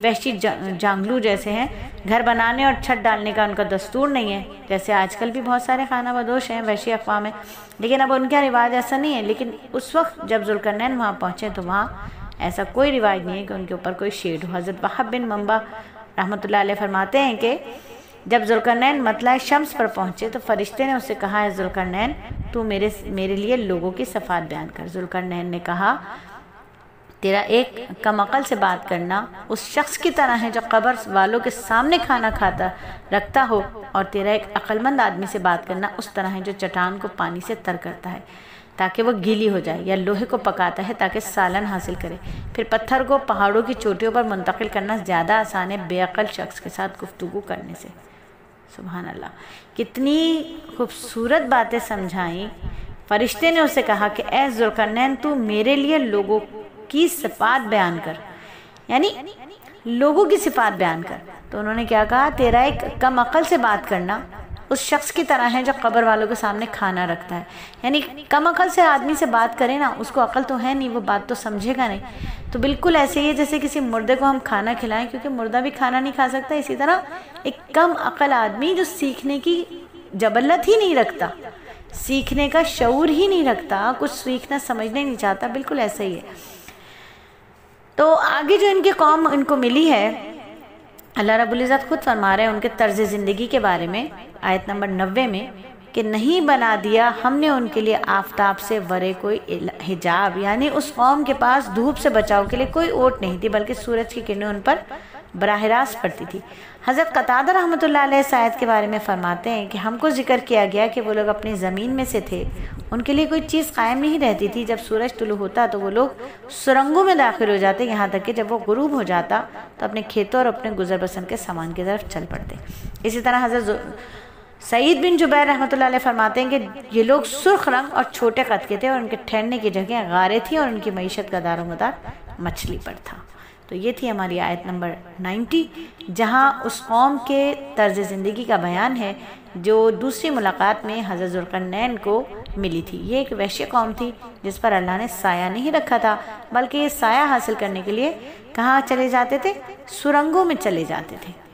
वहशी जांगलू जैसे हैं। घर बनाने और छत डालने का उनका दस्तूर नहीं है, जैसे आजकल भी बहुत सारे खाना बदोश हैं वहशी अक़वाम है, लेकिन अब उनका रिवाज ऐसा नहीं है। लेकिन उस वक्त जब ज़ुल्करनैन वहाँ पहुँचे तो वहाँ ऐसा कोई रिवाज नहीं है कि उनके ऊपर कोई शेड हो। हज़रत वहाब बिन मंबा रहमतुल्लाह अलैह फरमाते हैं कि जब ज़ुल्करनैन मतला शम्स पर पहुँचे तो फरिश्ते ने उससे कहा, है ज़ुल्करनैन तू मेरे लिए लोगों की सफ़ात बयान कर। ज़ुल्करनैन ने कहा, तेरा एक कम अक़ल से बात करना उस शख्स की तरह है जो कब्र वालों के सामने खाना खाता रखता हो, और तेरा एक अक्लमंद आदमी से बात करना उस तरह है जो चट्टान को पानी से तर करता है ताकि वो गीली हो जाए, या लोहे को पकाता है ताकि सालन हासिल करे। फिर पत्थर को पहाड़ों की चोटियों पर मुंतकिल करना ज़्यादा आसान है बेअक़ल शख्स के साथ गुफ्तगू करने से। सुभान अल्लाह, कितनी खूबसूरत बातें समझाई। फरिश्ते ने उससे कहा कि ए ज़ुल्करनैन तू मेरे लिए लोगों की सिफ़ात बयान कर, यानी लोगों की सिफ़ात बयान कर। तो उन्होंने क्या कहा, तेरा एक कम अक़ल से बात करना उस शख्स की तरह है जो कब्र वालों के सामने खाना रखता है। यानी कम अक़ल से आदमी से बात करें ना, उसको अक़ल तो है नहीं, वो बात तो समझेगा नहीं। तो बिल्कुल ऐसे ही है जैसे किसी मुर्दे को हम खाना खिलाएं, क्योंकि मुर्दा भी खाना नहीं खा सकता। इसी तरह एक कम अक़ल आदमी जो सीखने की जबलत ही नहीं रखता, सीखने का शऊर ही नहीं रखता, कुछ सीखना समझना ही नहीं चाहता, बिल्कुल ऐसा ही है। तो आगे जो इनकी कौम इनको मिली है, अल्लाह रब्बुल इज़्ज़त खुद फरमा रहे हैं उनके तर्ज़ ज़िंदगी के बारे में आयत नंबर 90 में कि नहीं बना दिया हमने उनके लिए आफताब से वरे कोई हिजाब, यानी उस कौम के पास धूप से बचाव के लिए कोई ओट नहीं थी, बल्कि सूरज की किरणें उन पर बराह रास्त पड़ती थी। हज़रत कतादा रहमतुल्लाह अलैह इस आयत के बारे में फरमाते हैं कि हमको जिक्र किया गया कि वो लोग अपनी ज़मीन में से थे, उनके लिए कोई चीज़ कायम नहीं रहती थी। जब सूरज तुलू होता तो वो लोग सुरंगों में दाखिल हो जाते, यहाँ तक कि जब वो गुरूब हो जाता तो अपने खेतों और अपने गुजर बसर के सामान की तरफ चल पड़ते। इसी तरह हज़रत सईद बिन जुबैर रहमतुल्लाह अलैह फरमाते हैं कि ये लोग सुर्ख रंग और छोटे कद के थे और उनके ठहरने की जगह गारें थी और उनकी मईशत का दारोमदार मछली पर था। तो ये थी हमारी आयत नंबर 90, जहाँ उस कौम के तर्ज ज़िंदगी का बयान है जो दूसरी मुलाकात में हज़रत ज़ुल्करनैन को मिली थी। ये एक वहशी कौम थी जिस पर अल्लाह ने साया नहीं रखा था, बल्कि ये साया हासिल करने के लिए कहाँ चले जाते थे, सुरंगों में चले जाते थे।